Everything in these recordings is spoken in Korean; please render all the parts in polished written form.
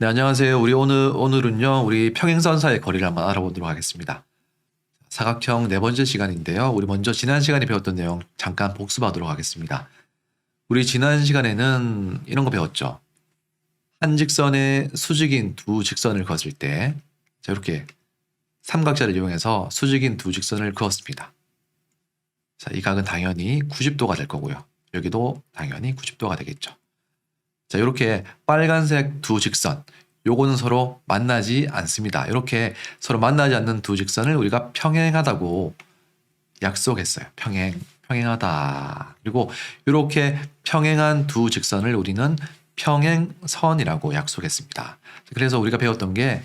네, 안녕하세요. 오늘은요, 우리 평행선 사이의 거리를 한번 알아보도록 하겠습니다. 사각형 네 번째 시간인데요. 우리 먼저 지난 시간에 배웠던 내용 잠깐 복습하도록 하겠습니다. 우리 지난 시간에는 이런 거 배웠죠. 한 직선에 수직인 두 직선을 그었을 때, 자, 이렇게 삼각자를 이용해서 수직인 두 직선을 그었습니다. 자, 이 각은 당연히 90도가 될 거고요. 여기도 당연히 90도가 되겠죠. 자, 이렇게 빨간색 두 직선, 요거는 서로 만나지 않습니다. 이렇게 서로 만나지 않는 두 직선을 우리가 평행하다고 약속했어요. 평행하다. 그리고 이렇게 평행한 두 직선을 우리는 평행선이라고 약속했습니다. 그래서 우리가 배웠던 게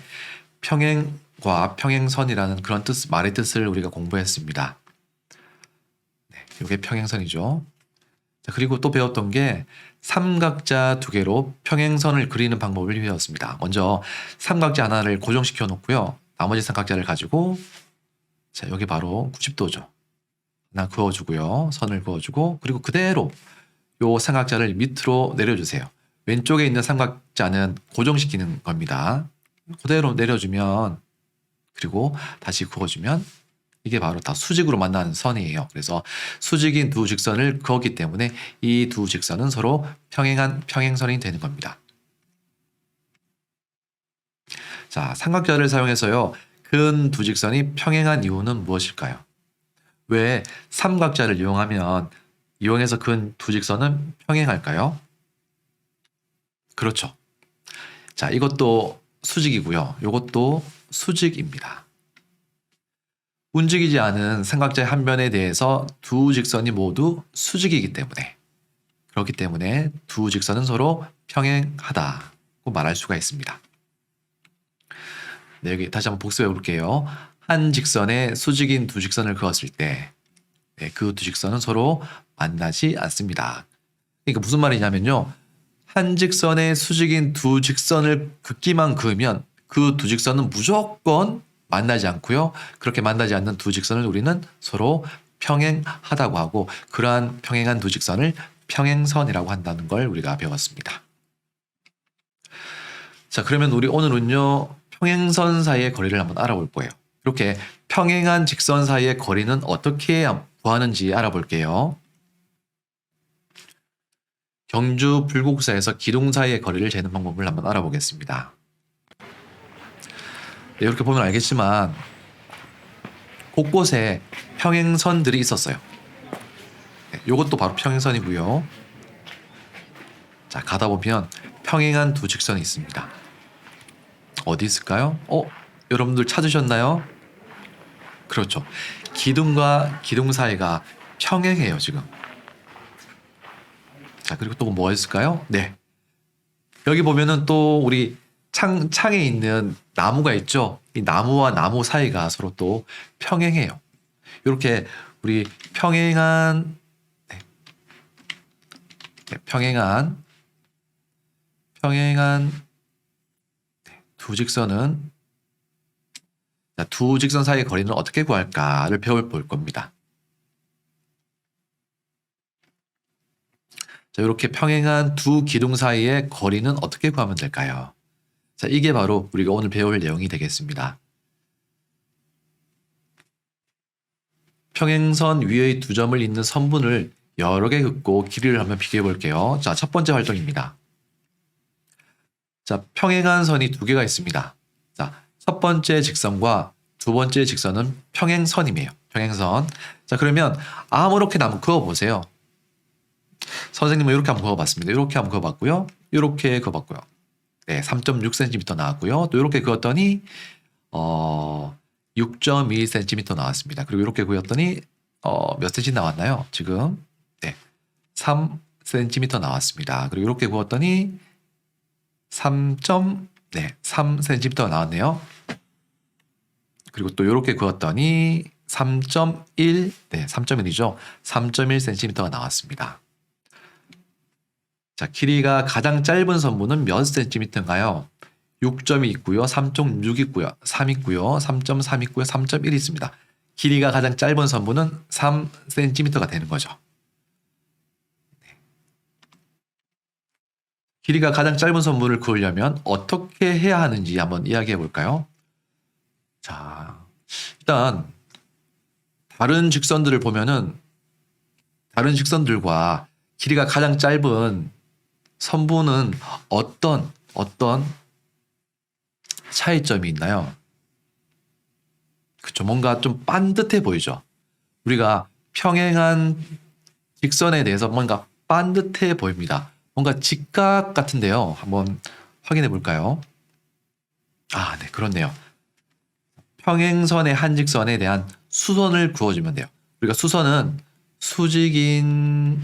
평행과 평행선이라는 그런 말의 뜻을 우리가 공부했습니다. 네, 이게 평행선이죠. 자, 그리고 또 배웠던 게 삼각자 두 개로 평행선을 그리는 방법을 배웠습니다. 먼저 삼각자 하나를 고정시켜 놓고요. 나머지 삼각자를 가지고, 자, 여기 바로 90도죠. 하나 그어주고요. 선을 그어주고, 그리고 그대로 요 삼각자를 밑으로 내려주세요. 왼쪽에 있는 삼각자는 고정시키는 겁니다. 그대로 내려주면, 그리고 다시 그어주면 이게 바로 다 수직으로 만나는 선이에요. 그래서 수직인 두 직선을 그었기 때문에 이 두 직선은 서로 평행한 평행선이 되는 겁니다. 자, 삼각자를 사용해서요. 근 두 직선이 평행한 이유는 무엇일까요? 왜 삼각자를 이용해서 근 두 직선은 평행할까요? 그렇죠. 자, 이것도 수직이고요. 이것도 수직입니다. 움직이지 않은 삼각자의 한 변에 대해서 두 직선이 모두 수직이기 때문에, 그렇기 때문에 두 직선은 서로 평행하다고 말할 수가 있습니다. 네, 여기 다시 한번 복습해 볼게요. 한 직선에 수직인 두 직선을 그었을 때, 네, 그 두 직선은 서로 만나지 않습니다. 그러니까 무슨 말이냐면요. 한 직선에 수직인 두 직선을 긋기만 그으면 그 두 직선은 무조건 만나지 않고요. 그렇게 만나지 않는 두 직선을 우리는 서로 평행하다고 하고, 그러한 평행한 두 직선을 평행선이라고 한다는 걸 우리가 배웠습니다. 자, 그러면 우리 오늘은요, 평행선 사이의 거리를 한번 알아볼 거예요. 이렇게 평행한 직선 사이의 거리는 어떻게 구하는지 알아볼게요. 경주 불국사에서 기둥 사이의 거리를 재는 방법을 한번 알아보겠습니다. 네, 이렇게 보면 알겠지만 곳곳에 평행선들이 있었어요. 네, 이것도 바로 평행선이고요. 자, 가다 보면 평행한 두 직선이 있습니다. 어디 있을까요? 여러분들 찾으셨나요? 그렇죠. 기둥과 기둥 사이가 평행해요, 지금. 자, 그리고 또 뭐가 있을까요? 네. 여기 보면은 또 우리 창에 있는 나무가 있죠. 이 나무와 나무 사이가 서로 또 평행해요. 이렇게 우리 평행한 두 직선은, 두 직선 사이의 거리는 어떻게 구할까를 배워볼 겁니다. 자, 이렇게 평행한 두 기둥 사이의 거리는 어떻게 구하면 될까요? 자, 이게 바로 우리가 오늘 배울 내용이 되겠습니다. 평행선 위의 두 점을 잇는 선분을 여러 개 긋고 길이를 한번 비교해 볼게요. 자, 첫 번째 활동입니다. 자, 평행한 선이 두 개가 있습니다. 자, 첫 번째 직선과 두 번째 직선은 평행선이에요. 평행선. 자, 그러면 아무렇게나 한번 그어보세요. 선생님은 이렇게 한번 그어봤습니다. 이렇게 한번 그어봤고요. 이렇게 그어봤고요. 네, 3.6cm 나왔고요. 또 이렇게 그었더니 6.2cm 나왔습니다. 그리고 이렇게 그었더니 몇 cm 나왔나요? 지금 네, 3cm 나왔습니다. 그리고 이렇게 그었더니 3cm가 나왔네요. 그리고 또 이렇게 그었더니 3.1, 네, 3.1이죠. 3.1cm가 나왔습니다. 자, 길이가 가장 짧은 선분은 몇 cm인가요? 6점이 있고요. 3.6 있고요. 3 있고요. 3.3 있고요. 3.1 있습니다. 길이가 가장 짧은 선분은 3cm가 되는 거죠. 길이가 가장 짧은 선분을 그으려면 어떻게 해야 하는지 한번 이야기해 볼까요? 자, 일단 다른 직선들을 보면은 다른 직선들과 길이가 가장 짧은 선분은 어떤 차이점이 있나요? 그쵸. 뭔가 좀 반듯해 보이죠. 우리가 평행한 직선에 대해서 뭔가 반듯해 보입니다. 뭔가 직각 같은데요. 한번 확인해 볼까요? 아, 네, 그렇네요. 평행선의 한 직선에 대한 수선을 그어주면 돼요. 우리가 수선은 수직인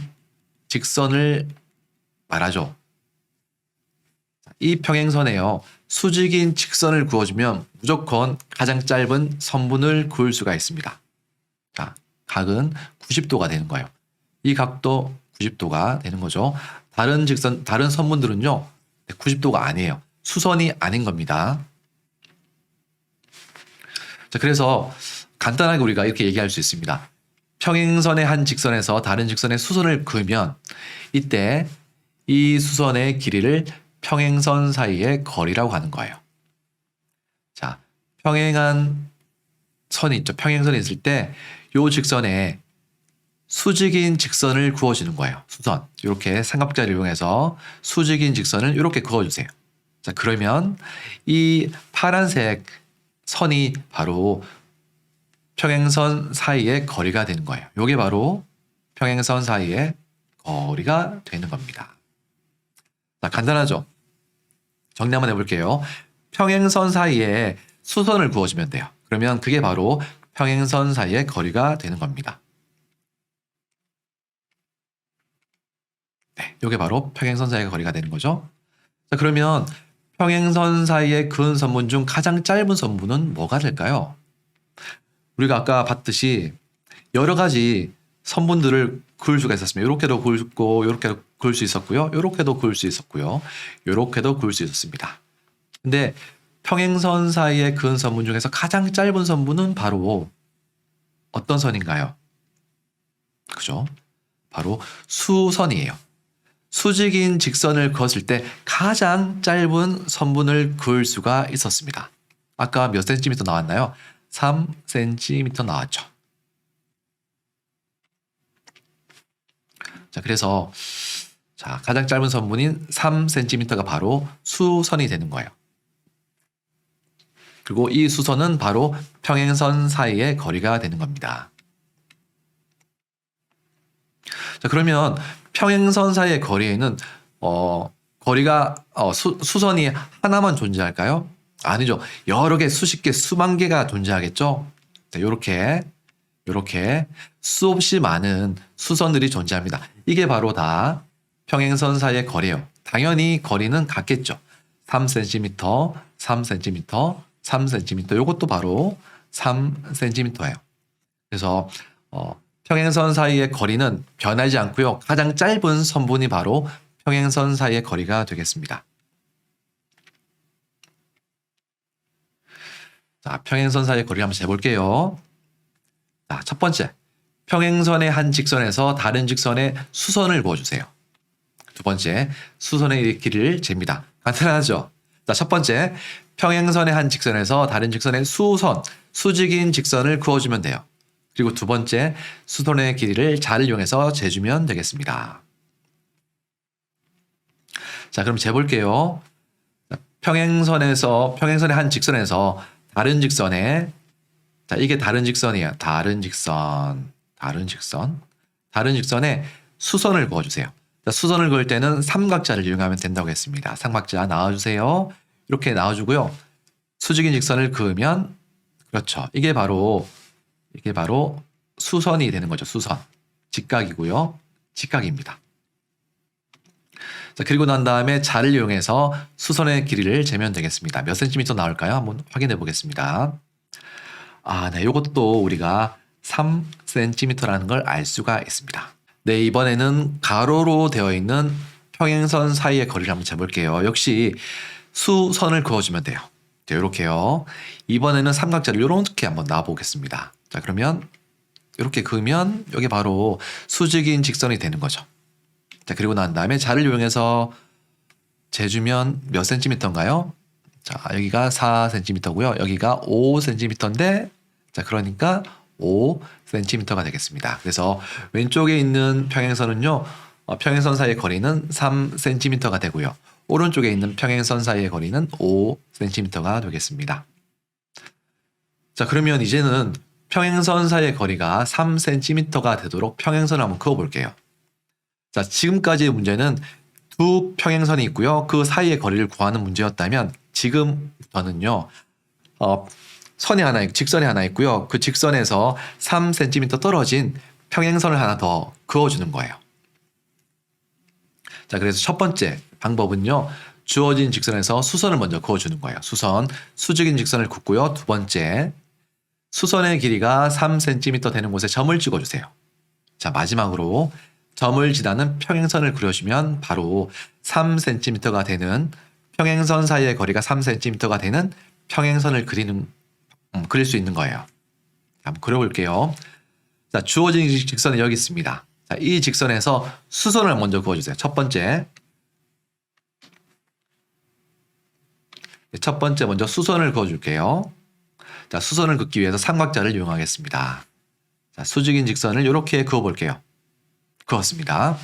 직선을 말하죠. 이 평행선에요. 수직인 직선을 그어주면 무조건 가장 짧은 선분을 그을 수가 있습니다. 자, 각은 90도가 되는 거예요. 이 각도 90도가 되는 거죠. 다른 직선, 다른 선분들은요, 90도가 아니에요. 수선이 아닌 겁니다. 자, 그래서 간단하게 우리가 이렇게 얘기할 수 있습니다. 평행선의 한 직선에서 다른 직선의 수선을 그으면 이때 이 수선의 길이를 평행선 사이의 거리라고 하는 거예요. 자, 평행한 선이 있죠. 평행선이 있을 때 이 직선에 수직인 직선을 그어주는 거예요. 수선. 이렇게 삼각자를 이용해서 수직인 직선을 이렇게 그어주세요. 자, 그러면 이 파란색 선이 바로 평행선 사이의 거리가 되는 거예요. 이게 바로 평행선 사이의 거리가 되는 겁니다. 자, 간단하죠? 정리 한번 해볼게요. 평행선 사이에 수선을 그어주면 돼요. 그러면 그게 바로 평행선 사이의 거리가 되는 겁니다. 네, 이게 바로 평행선 사이의 거리가 되는 거죠. 자, 그러면 평행선 사이에 그은 선분 중 가장 짧은 선분은 뭐가 될까요? 우리가 아까 봤듯이 여러 가지 선분들을 그을 수가 있었습니다. 이렇게도 그을고 이렇게도 그을 수 있었고요. 이렇게도 그을 수 있었고요. 이렇게도 그을 수 있었습니다. 근데 평행선 사이에 그은 선분 중에서 가장 짧은 선분은 바로 어떤 선인가요? 그죠? 바로 수선이에요. 수직인 직선을 그었을 때 가장 짧은 선분을 그을 수가 있었습니다. 아까 몇 센티미터 나왔나요? 3cm 나왔죠. 자, 그래서 자, 가장 짧은 선분인 3cm가 바로 수선이 되는 거예요. 그리고 이 수선은 바로 평행선 사이의 거리가 되는 겁니다. 자, 그러면 평행선 사이의 거리에는 거리가 수선이 하나만 존재할까요? 아니죠. 여러 개, 수십 개, 수만 개가 존재하겠죠. 자, 이렇게 수없이 많은 수선들이 존재합니다. 이게 바로 다 평행선 사이의 거리예요. 당연히 거리는 같겠죠. 3cm, 3cm, 3cm. 이것도 바로 3cm예요. 그래서 평행선 사이의 거리는 변하지 않고요. 가장 짧은 선분이 바로 평행선 사이의 거리가 되겠습니다. 자, 평행선 사이의 거리 한번 재볼게요. 자, 첫 번째, 평행선의 한 직선에서 다른 직선에 수선을 그어주세요. 두 번째, 수선의 길이를 잽니다. 간단하죠? 자, 첫 번째, 평행선의 한 직선에서 다른 직선에 수직인 직선을 그어주면 돼요. 그리고 두 번째, 수선의 길이를 잘 이용해서 재주면 되겠습니다. 자, 그럼 재볼게요. 평행선의 한 직선에서 다른 직선에, 자, 이게 다른 직선이에요. 다른 직선에 수선을 그어주세요. 자, 수선을 그을 때는 삼각자를 이용하면 된다고 했습니다. 삼각자 나와주세요. 이렇게 나와주고요. 수직인 직선을 그으면, 그렇죠. 이게 바로 수선이 되는 거죠. 수선. 직각이고요. 직각입니다. 자, 그리고 난 다음에 자를 이용해서 수선의 길이를 재면 되겠습니다. 몇 센티미터 나올까요? 한번 확인해 보겠습니다. 아, 네. 이것도 우리가 3cm라는 걸 알 수가 있습니다. 네, 이번에는 가로로 되어 있는 평행선 사이의 거리를 한번 재볼게요. 역시 수선을 그어주면 돼요. 자, 이렇게요. 이번에는 삼각자를 이렇게 한번 놔보겠습니다. 자, 그러면 이렇게 그으면 여기 바로 수직인 직선이 되는 거죠. 자, 그리고 난 다음에 자를 이용해서 재주면 몇 센티미터인가요? 자, 여기가 4cm고요. 여기가 5cm인데, 자, 그러니까 5cm가 되겠습니다. 그래서 왼쪽에 있는 평행선은요, 평행선 사이의 거리는 3cm가 되고요. 오른쪽에 있는 평행선 사이의 거리는 5cm가 되겠습니다. 자, 그러면 이제는 평행선 사이의 거리가 3cm가 되도록 평행선을 한번 그어볼게요. 자, 지금까지의 문제는 두 평행선이 있고요. 그 사이의 거리를 구하는 문제였다면 지금부터는요. 선이 하나 있고 직선이 하나 있고요. 그 직선에서 3cm 떨어진 평행선을 하나 더 그어주는 거예요. 자, 그래서 첫 번째 방법은요. 주어진 직선에서 수선을 먼저 그어주는 거예요. 수선, 수직인 직선을 긋고요. 두 번째, 수선의 길이가 3cm 되는 곳에 점을 찍어주세요. 자, 마지막으로 점을 지나는 평행선을 그려주면 바로 3cm가 되는 평행선 사이의 거리가 3cm가 되는 평행선을 그릴 수 있는 거예요. 한번 그려볼게요. 자, 주어진 직선이 여기 있습니다. 자, 이 직선에서 수선을 먼저 그어주세요. 첫 번째 먼저 수선을 그어줄게요. 자, 수선을 긋기 위해서 삼각자를 이용하겠습니다. 자, 수직인 직선을 이렇게 그어볼게요. 그었습니다.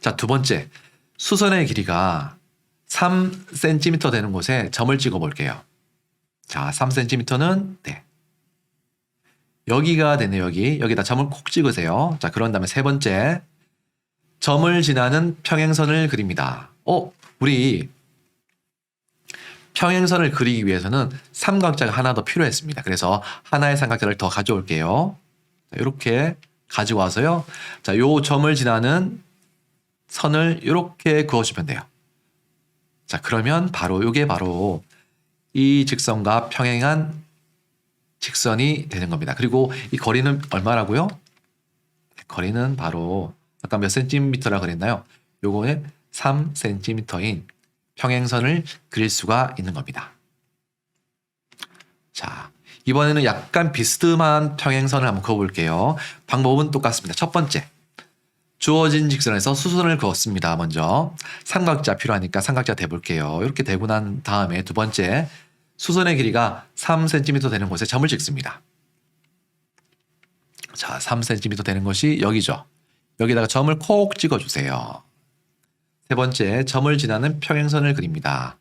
자, 두 번째, 수선의 길이가 3cm 되는 곳에 점을 찍어 볼게요. 자, 3cm는 네. 여기가 되네요. 여기다 점을 콕 찍으세요. 자, 그런 다음에 세 번째, 점을 지나는 평행선을 그립니다. 우리 평행선을 그리기 위해서는 삼각자가 하나 더 필요했습니다. 그래서 하나의 삼각자를 더 가져올게요. 자, 이렇게 가지고 와서요. 자, 요 점을 지나는 선을 이렇게 그어주면 돼요. 자, 그러면 이게 바로 이 직선과 평행한 직선이 되는 겁니다. 그리고 이 거리는 얼마라고요? 거리는 바로 아까 몇 센티미터라 그랬나요? 요거는 3cm인 평행선을 그릴 수가 있는 겁니다. 자, 이번에는 약간 비스듬한 평행선을 한번 그어볼게요. 방법은 똑같습니다. 첫 번째, 주어진 직선에서 수선을 그었습니다. 먼저 삼각자 필요하니까 삼각자 대볼게요. 이렇게 대고 난 다음에 두 번째, 수선의 길이가 3cm 되는 곳에 점을 찍습니다. 자, 3cm 되는 것이 여기죠. 여기다가 점을 콕 찍어주세요. 세 번째, 점을 지나는 평행선을 그립니다.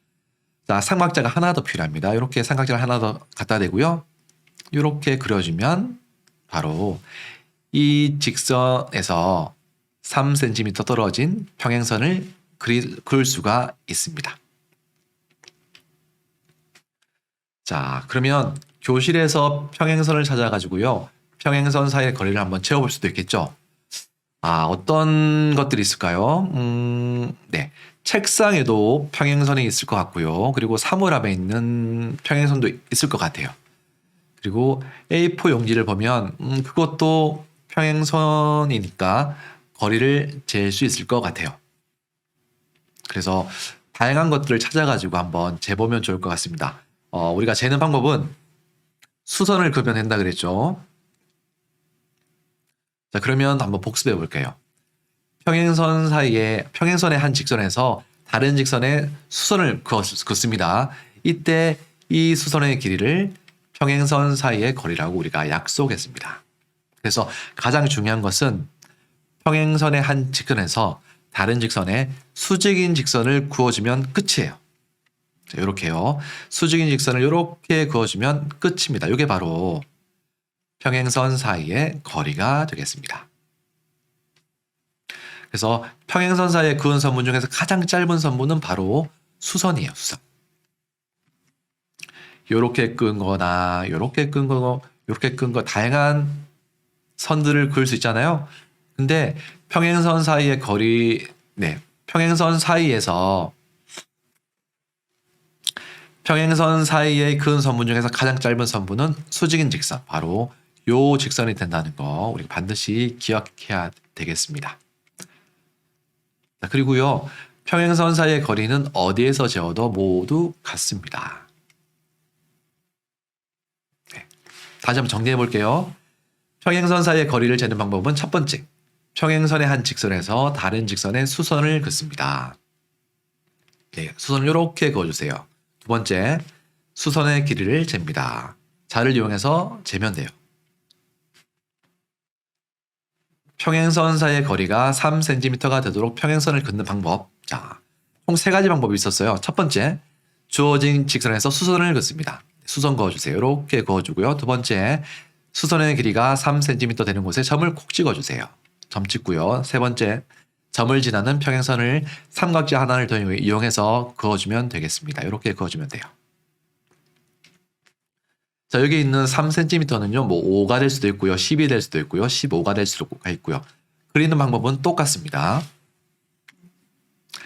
자, 삼각자가 하나 더 필요합니다. 이렇게 삼각자를 하나 더 갖다 대고요. 이렇게 그려주면 바로 이 직선에서 3cm 떨어진 평행선을 그릴 수가 있습니다. 자, 그러면 교실에서 평행선을 찾아가지고요. 평행선 사이의 거리를 한번 채워볼 수도 있겠죠. 어떤 것들이 있을까요? 네. 책상에도 평행선이 있을 것 같고요. 그리고 사물함에 있는 평행선도 있을 것 같아요. 그리고 A4 용지를 보면 그것도 평행선이니까 거리를 잴 수 있을 것 같아요. 그래서 다양한 것들을 찾아가지고 한번 재보면 좋을 것 같습니다. 우리가 재는 방법은 수선을 그으면 된다 그랬죠. 자, 그러면 한번 복습해 볼게요. 평행선의 한 직선에서 다른 직선에 수선을 긋습니다. 이때 이 수선의 길이를 평행선 사이의 거리라고 우리가 약속했습니다. 그래서 가장 중요한 것은 평행선의 한 직선에서 다른 직선에 수직인 직선을 그어주면 끝이에요. 자, 이렇게요. 수직인 직선을 이렇게 그어주면 끝입니다. 이게 바로 평행선 사이의 거리가 되겠습니다. 그래서 평행선 사이에 그은 선분 중에서 가장 짧은 선분은 바로 수선이에요. 수선. 요렇게 끈 거나 요렇게 끈 거, 요렇게 끈 거 다양한 선들을 그을 수 있잖아요. 근데 평행선 사이의 거리, 평행선 사이에서 평행선 사이의 큰 선분 중에서 가장 짧은 선분은 수직인 직선, 바로 요 직선이 된다는 거 우리가 반드시 기억해야 되겠습니다. 그리고요, 평행선 사이의 거리는 어디에서 재어도 모두 같습니다. 다시 한번 정리해 볼게요. 평행선 사이의 거리를 재는 방법은 첫 번째, 평행선의 한 직선에서 다른 직선에 수선을 긋습니다. 네, 수선을 이렇게 그어주세요. 두 번째, 수선의 길이를 잽니다. 자를 이용해서 재면 돼요. 평행선 사이의 거리가 3cm가 되도록 평행선을 긋는 방법. 자, 총 3가지 방법이 있었어요. 첫 번째, 주어진 직선에서 수선을 긋습니다. 수선 그어주세요. 이렇게 그어주고요. 두 번째, 수선의 길이가 3cm 되는 곳에 점을 콕 찍어주세요. 점 찍고요. 세 번째, 점을 지나는 평행선을 삼각지 하나를 더 이용해서 그어주면 되겠습니다. 이렇게 그어주면 돼요. 자, 여기 있는 3cm는요, 뭐 5가 될 수도 있고요, 10이 될 수도 있고요, 15가 될 수도 있고요. 그리는 방법은 똑같습니다.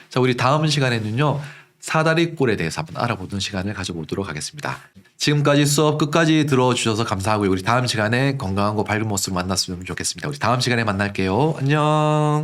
자, 우리 다음 시간에는요, 사다리꼴에 대해서 한번 알아보는 시간을 가져보도록 하겠습니다. 지금까지 수업 끝까지 들어주셔서 감사하고요. 우리 다음 시간에 건강하고 밝은 모습 만났으면 좋겠습니다. 우리 다음 시간에 만날게요. 안녕.